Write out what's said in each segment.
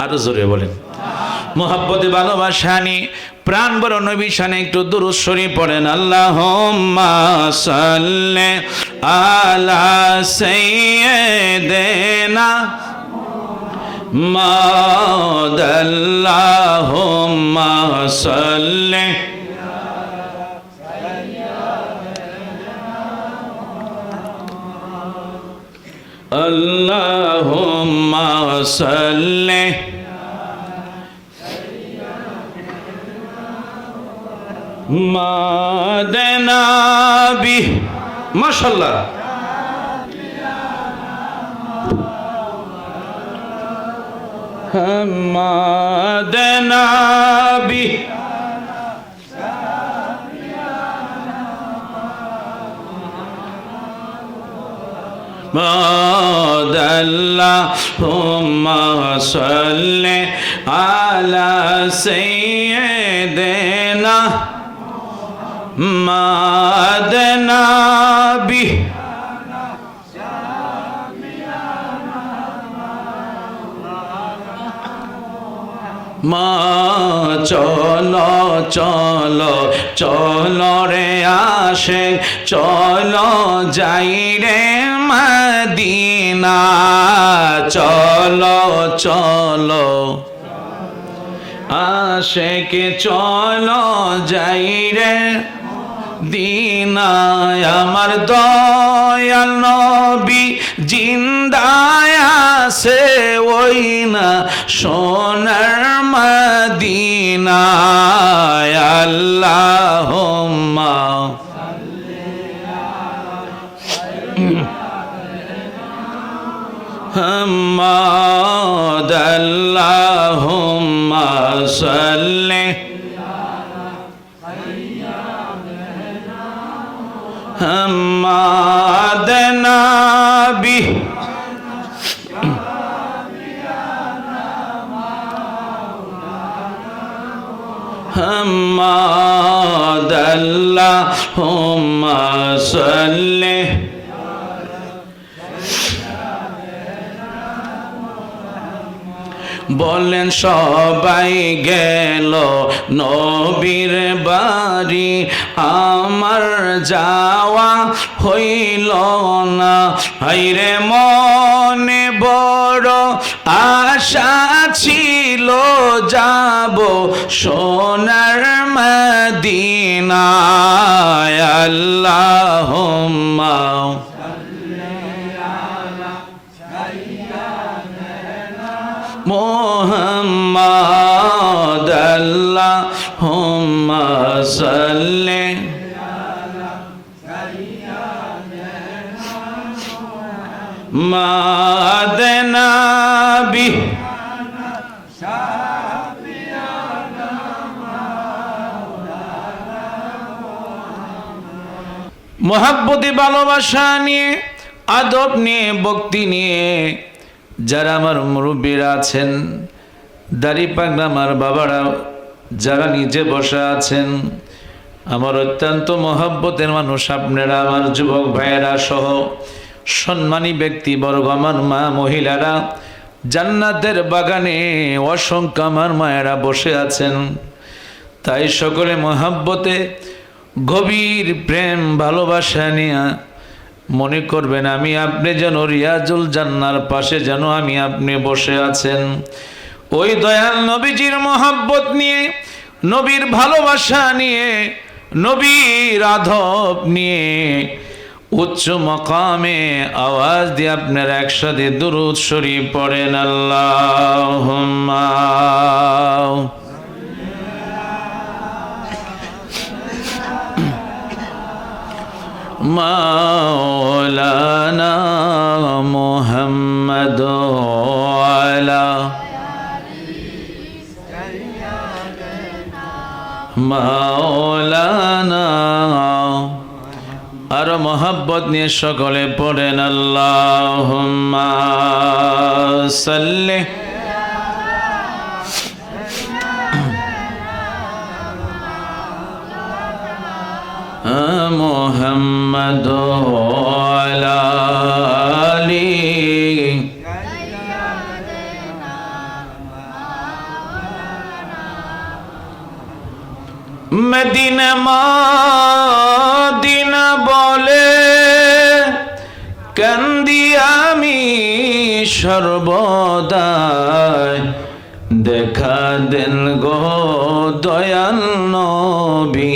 আরো জোরে বলেন। মোহাব্বতে ভালোবাসা নিয়ে প্রাণ বড় নবী শানে একটু দুরূদ শরীফ পড়েন। আল্লাহুম্মা সাল্লি আলা সাইয়্যিদিনা মুহাম্মাদ। আল্লাহুম্মা সাল্লি আল্লাহুম্মা সাল্লি মাদনাবি। মাশাআল্লাহ। মাদনাবি আল্লাহুম্মা সাল্লি আলা সাইয়্যিদিনা মাদনাবি। মা চলো চলো চলো রে আশিক চলো যাই রে মদিনা। চলো চলো আশিক চলো যাই রে দিনায়। আমার দয়াল নবী জিন্দায় আছে ওই না সোনার মদিনায়। আল্লাহুম্মা মুহাম্মাদ। আল্লাহুম্মা সাল্লি মুহাম্মাদ নবী মুহাম্মাদ। আল্লাহুম্মা সাল্লি বলেন সবাই গেল নবীর বাড়ি, আমার যাওয়া হইল না। হায়রে মনে বড় আশা ছিল যাব সোনার মদিনায়। আল্লাহুম্মা মুহাম্মাদ। আল্লাহুম্মা সাল্লি মাদনাবি। মোহাব্বতে ভালোবাসা নিয়ে, আদব নিয়ে, ভক্তি নিয়ে যারা আমার মুরব্বীরা আছেন, দাড়ি পাগলা আমার বাবারা যারা নিচে বসে আছেন, আমার অত্যন্ত মহব্বতের মানুষ আপনারা, আমার যুবক ভাইয়েরা সহ সম্মানী ব্যক্তিবর্গ, আমার মা মহিলারা, জান্নাতের বাগানে অসংখ্য আমার মায়েরা বসে আছেন। তাই সকলে মহব্বতে গভীর প্রেম ভালোবাসা নিয়ে মনে করবেন আমি আপনি যেন রিয়াজুল জান্নার পাশে যেন আমি আপনি বসে আছেন। ওই দয়াল নবীজির মহব্বত নিয়ে, নবীর ভালোবাসা নিয়ে, নবীর আদব নিয়ে উচ্চ মকামে আওয়াজ দিয়ে আপনারা একসাথে দুরূদ শরীফ পড়েন। আল্লাহুম্মা মাওলানা মুহাম্মদ আলা মাওলানা। আর মোহাব্বত নিয়ে সকলে পড়েন আল্লাহুম্মা সাল্লি মুহাম্মদ আলা আলি মদিনা মদিনা বলে কান্দি আমি সর্বদাই, দেখা দেন গো দয়াল নবী,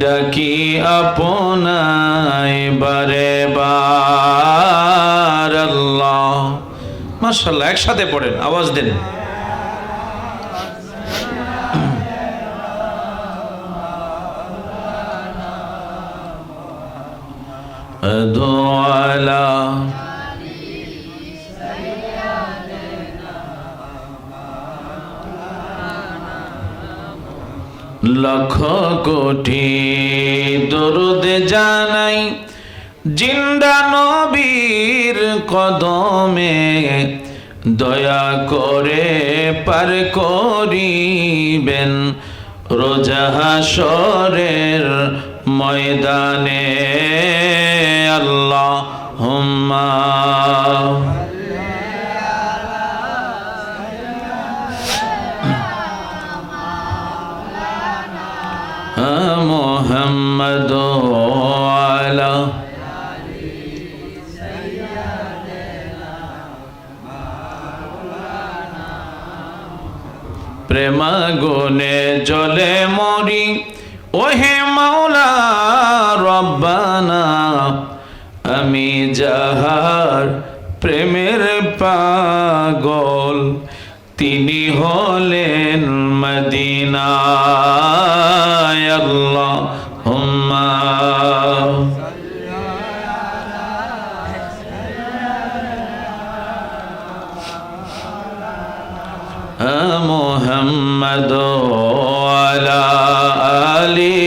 ডাকি আপনায় বারে বার। আল্লাহ, মাশাআল্লাহ, একসাথে পড়েন, আওয়াজ দেন। আদওয়ালা লক্ষ কোটি দরুদ জানাই জিন্দা নবীর কদমে, দয়া করে পার করিবেন রোজা হাশরের ময়দানে। আল্লাহুম্মা মুহাম্মাদ আলা প্রেমাগুনে জলে মরি, ওহে মাওলা রব্বানা, আমি যাহার প্রেমের পাগল, তিনি হলেন মদিনায়। আল্লাহুম্মা মুহাম্মাদ আলা আলি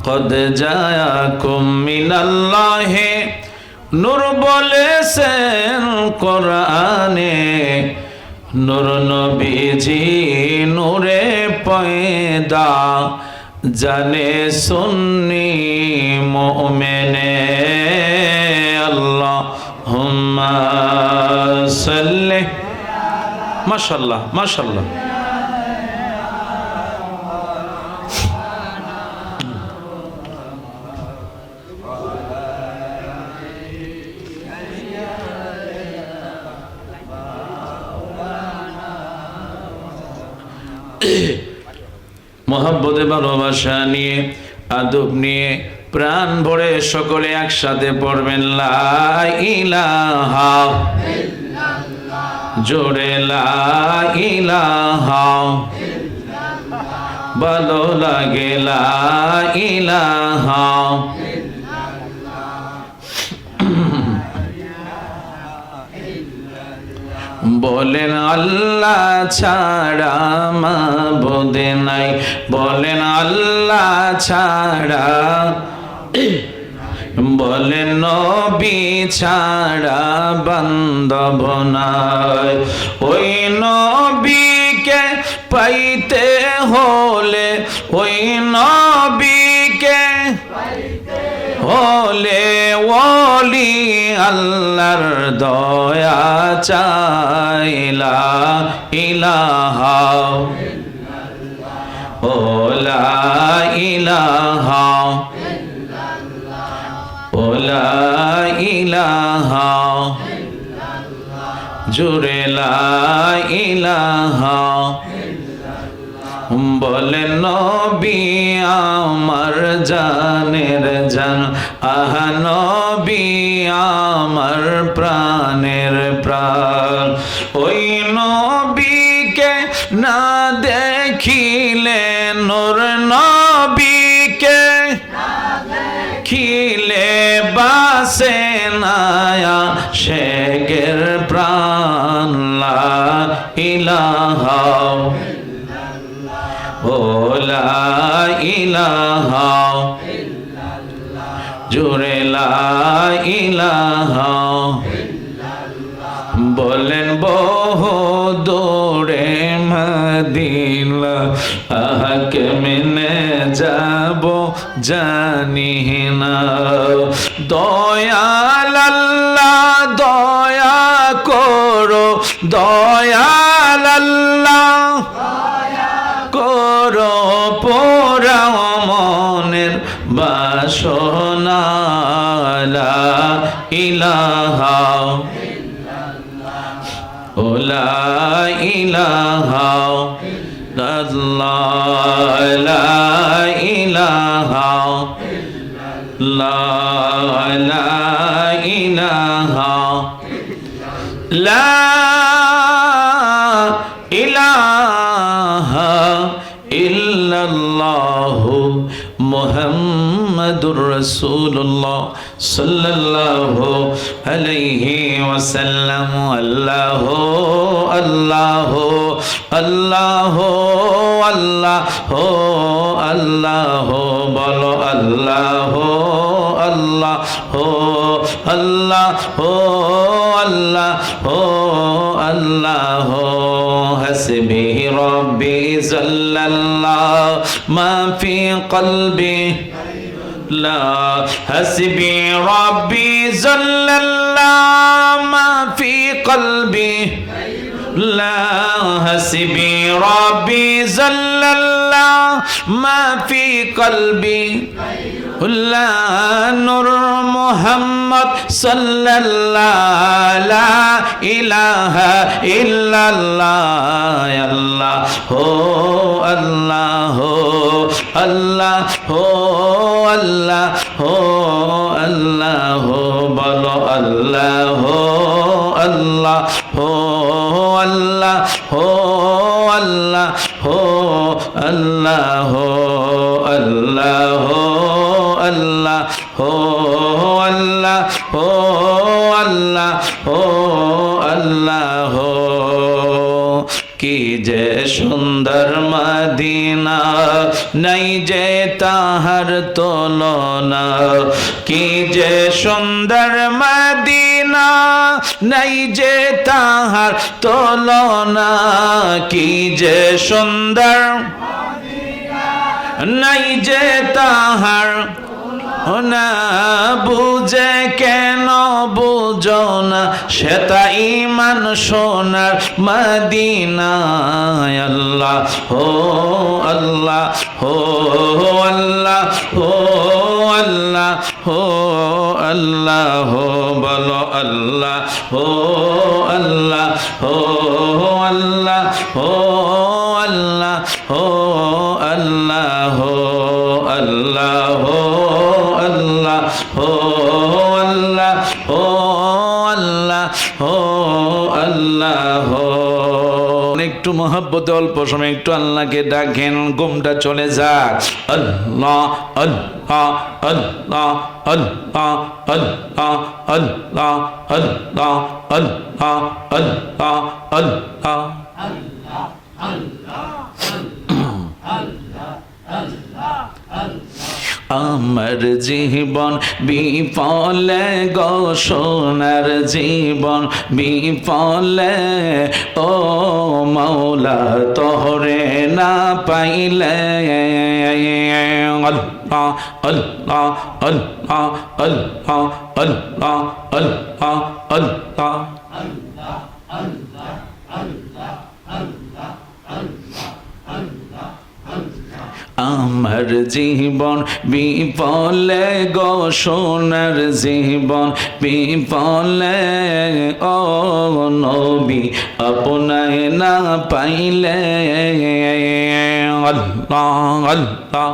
কদ জায়াকুম মিনাল্লাহি নূর বলেছেন কোরআনে, নূর নবীজি নূরে পয়দা, জানে সুন্নি মুমিনে। আল্লাহুম্মা সাল্লি, মাশাআল্লাহ মাশাআল্লাহ। মহব্বতে ভালোবাসা নিয়ে, আদব নিয়ে, প্রাণ ভরে সকলে একসাথে পড়বেন লা ইলাহা ইল্লাল্লাহ, জোরে লা ইলাহা ইল্লাল্লাহ, ভালো লাগে লা ইলাহা বলেন আল্লাহ ছাড়া মাবুদ নাই, বলেন আল্লাহ ছাড়া, বলেন নবী ছাড়া বান্ধব নাই। ওই নবীকে পাইতে হলে, ওই নবীকে হলে ওলি আল্লাহর দয়া চাইলা ইলাহা ও লা ইলাহা ও লা ইলাহা জুরে লা ইলাহা। বলেন নবী আমার জানের জান, আহা নবী আমার প্রাণের প্রাণ। ওই নবীকে না দেখিলে, নূর নবীকে দেখিলে বাসে নায়া শেখের প্রাণ। লা ইলাহা ও লা ইলাহা জোরে লা ইলাহা। বলেন বহু দূরে মদিনা, আহাকে মেনে যাব জানি না। দয়াল আল্লাহ দয়া কর দয়াল আল্লাহ করো পোড়াও মনের বাসনা লা ইলাহা ও লা ইলাহা ইল্লাল্লাহ লা ইলাহা লা ইলাহা লা ইলাহা ইল্লাল্লাহু মুহাম্মাদুর রাসূলুল্লাহ সাল্লাল্লাহু আলাইহি ওয়াসাল্লাম আল্লাহু আল্লাহু আল্লাহু আল্লাহু আল্লাহু বলো আল্লাহু আল্লাহু আল্লাহু আল্লাহু আল্লাহু হাসবি রব্বি জাল্লাল্লাহু মা ফি কলবি লা হাসবি রব্বি জাল্লাল্লাহু মা ফি কলবি লা হাসবি রব্বি জাল্লাল্লাহু মা ফি কলবি লা নূর মুহাম্মদ সাল্লাল্লাহু লা ইলাহা ইল্লাল্লাহ আল্লাহু আল্লাহু আল্লাহু আল্লাহু আল্লাহু বলো আল্লাহু আল্লাহু আল্লাহু আল্লাহু আল্লাহু আল্লাহু আল্লাহু আল্লাহু আল্লাহু আল্লাহু কি যে সুন্দর মদিনা নাই যে তাহার তুলনা কি যে সুন্দর মদিনা নাই যে তাহার তুলনা কি যে সুন্দর নাই যে তাহার না বুঝে কেন বুঝো না সেটা ইমান সোনার মদিনায় আল্লাহ হো আল্লাহ হো আল্লাহ হো আল্লাহ হো আল্লাহ হো বলো আল্লাহ হো আল্লাহ হো আল্লাহ হো আল্লাহ হো আল্লাহ হো আল্লাহ হো আল্লাহ হো আল্লাহ হো আল্লাহ হো আল্লাহ হো একটু মহব্বতে অল্প সময় একটু আল্লাহকে ডাকেন ঘুমটা চলে যাক আল্লাহ আল্লাহ আল্লাহ আল্লাহ আল্লাহ আল্লাহ আল্লাহ আল্লাহ আল্লাহ আল্লাহ আমার জীবন বিফলে গো সোনার জীবন বিফলে ও মাওলা তোরে না পাইলে আল্লাহ আল্লাহ আল্লাহ আল্লাহ আল্লাহ আল্লাহ আল্লাহ আমার জীবন বিফলে গো সোনার জীবন বিফলে ও নবী আপনায় না পাইলে আল্লাহ আল্লাহ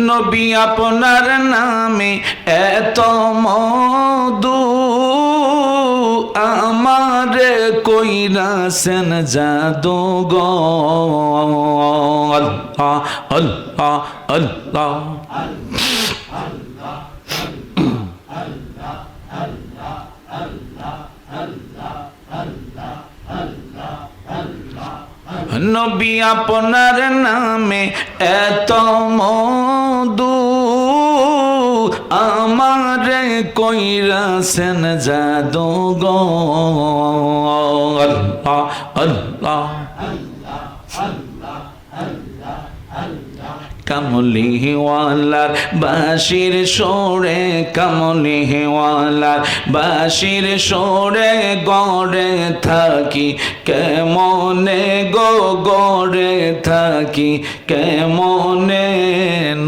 নবী আপনার নামে এত মধু আমারে কইরাছেন জাদু গো আল্লাহ আল্লাহ আল্লাহ নবী আপনার নামে এত মধু আমারে কইরাছেন জাদু গো আল্লাহ আল্লাহ কামলিওয়ালার বাঁশির সুরে, কামলিওয়ালার বাঁশির সুরে গড়ে থাকি কেমনে গো, গড়ে থাকি কেমনে,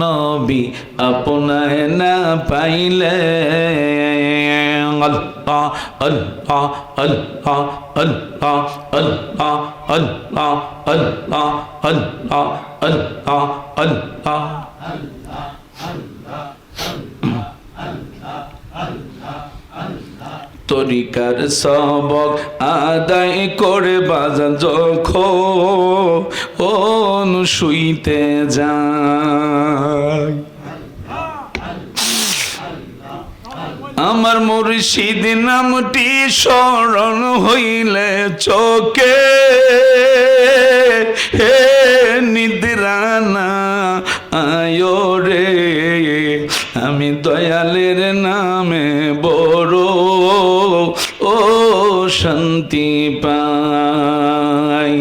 নবী আপনায় না পাইলে। আল্লাহ আল্লাহ আল্লাহ আল্লাহ আল্লাহ আল্লাহ আল্লাহ আল্লাহ আল্লাহ আল্লাহ। তরিকার সবক আদায় করে বাজান যখন শুইতে যায়, আমার মুর্শিদ নামটি স্মরণ হইলে চোখে হে নিদ্রা না আয়ো রে, আমি দয়ালের নামে বড় ও শান্তি পাই।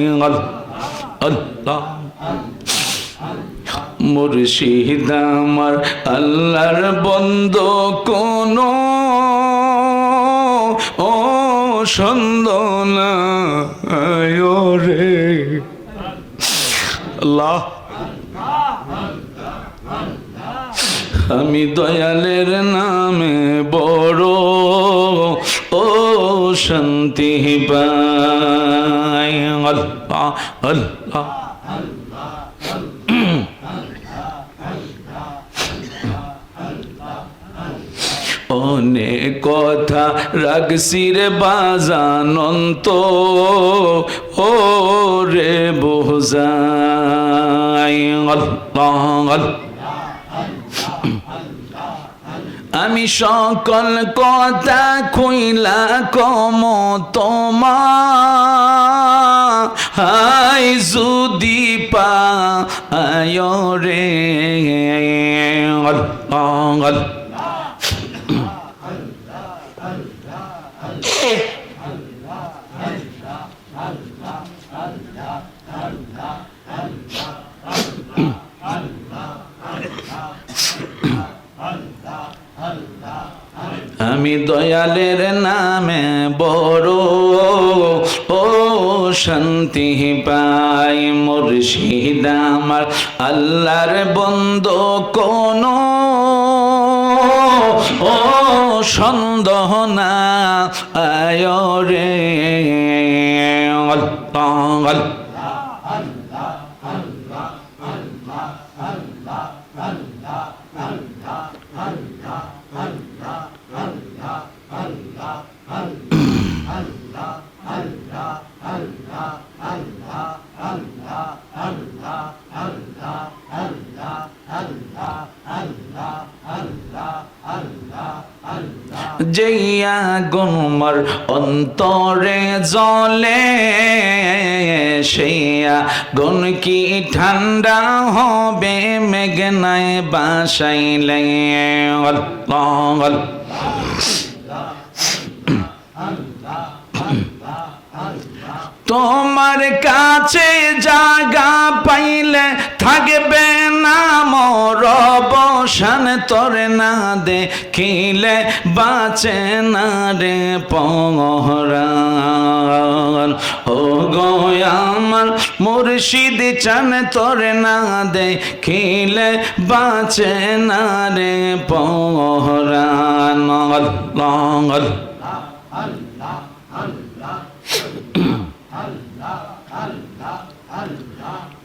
আল্লাহ মুর্শিদ আমার আল্লাহর বন্ধু কোনো ও সন্দনা আয়ো রে। আল্লাহ আমি দয়ালের নামে বড় ও শান্তি পাই। আল্লাহ আল্লাহ অনেক কথা রাগসি রে বাজানন্ত ও রে বোঝাই। আমি সকল কথা খুইলা কম তোমায় যদি পায় রে। আমি দয়ালের নামে বড় ও শান্তি পাই। মুর্শিদ আমার আল্লাহর বন্ধু কোনো ও সন্দেহ না আয় রে। যেই আগুন মোর অন্তরে জ্বলে, সেই আগুন কি ঠান্ডা হবে মেঘনায় বাসাইলে। তোমার কাছে জায়গা পাইলে থাকবে না মোর অবসান, তোর না দেখিলে বাঁচে না রে পরাণ। ও গো আমার মুর্শিদ চান, তোর না দেখিলে বাঁচে না রে পরাণ।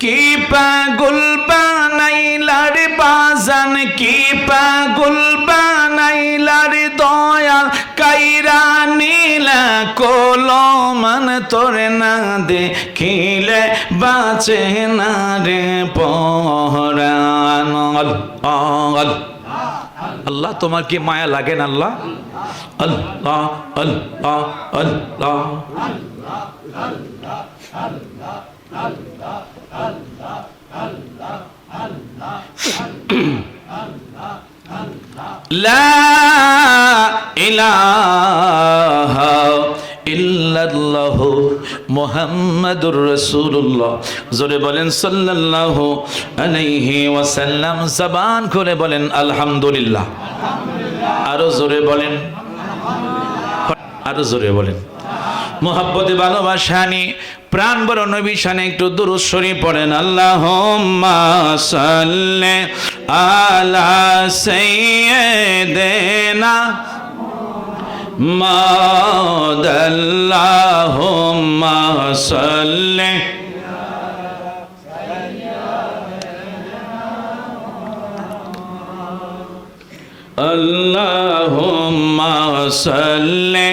কি পাগল বানাইলার বাজান, কি পাগল বানাইলার দয়াল, কাইরা নীলা কলমান, তোর না দেখিলে বাঁচে না রে পরাণ। আল্লাহ তোমার কি মায়া লাগে না? আল্লাহ আল্লাহ আল্লাহ আল্লাহ। লা ইলাহা ইল্লাল্লাহু মুহাম্মাদুর মুহাম্মাদুর রাসূলুল্লাহ। জোরে বলেন সাল্লাল্লাহু আলাইহি ওয়াসাল্লাম। জবান খুলে বলেন আলহামদুলিল্লাহ। আরো জোরে বলেন, আরো জোরে বলেন। মুহাব্বতে ভালোবাসা নিয়ে প্রাণ বড় নবী শানে একটু দুরূদ শরীফ পড়েন। আল্লাহুম্মা সাল্লি আলা সাইয়্যিদিনা মুহাম্মাদ। আল্লাহুম্মা সাল্লি আল্লাহুম্মা সাল্লি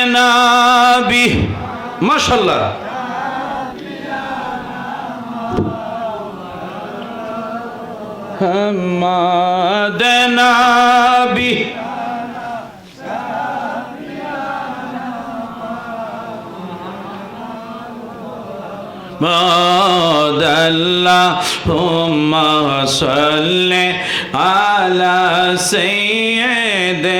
মাদনাবি। মাশাআল্লাহ। মাদনাবি আল্লাহুম্মা সাল্লি আলা সাইয়্যিদিনা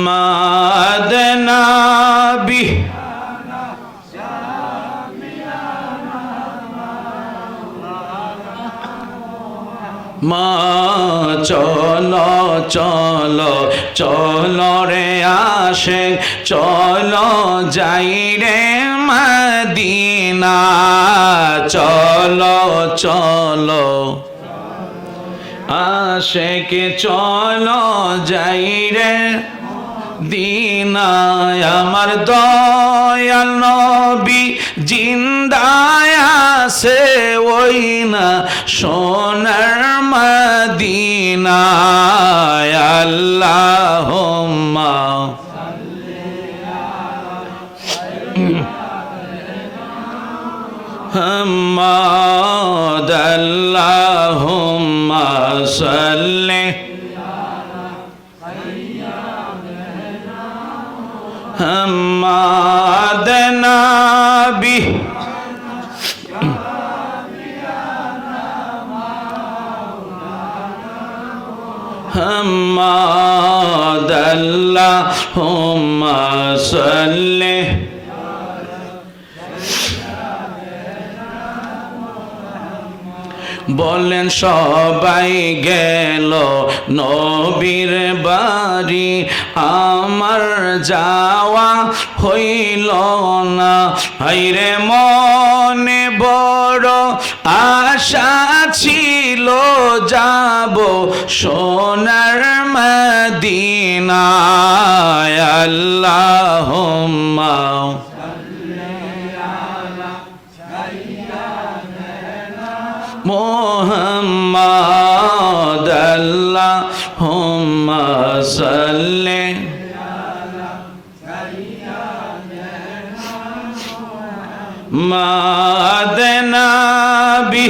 মাদনাবি। মা চলো চলো চলো রে আশিক, চলো যাই রে মদিনা। চলো চলো আশিক, চলো যাই রে দিনায়। আমার দয়াল নবী জিন্দায় আছে ওই না সোনার মদিনায়। আল্লাহুম্মা মুহাম্মাদ। আল্লাহুম্মা সাল্লি মুহাম্মাদ নবী। মুহাম্মাদ। আল্লাহুম্মা সাল্লি বলেন সবাই গেল নবীর বাড়ি, আমার যাওয়া হইল না। হায়রে মনে বড় আশা ছিল যাব সোনার মদিনায়। আল্লাহুম্মা মুহাম্মাদ। আল্লাহুম্মা সাল্লি মাদনাবি।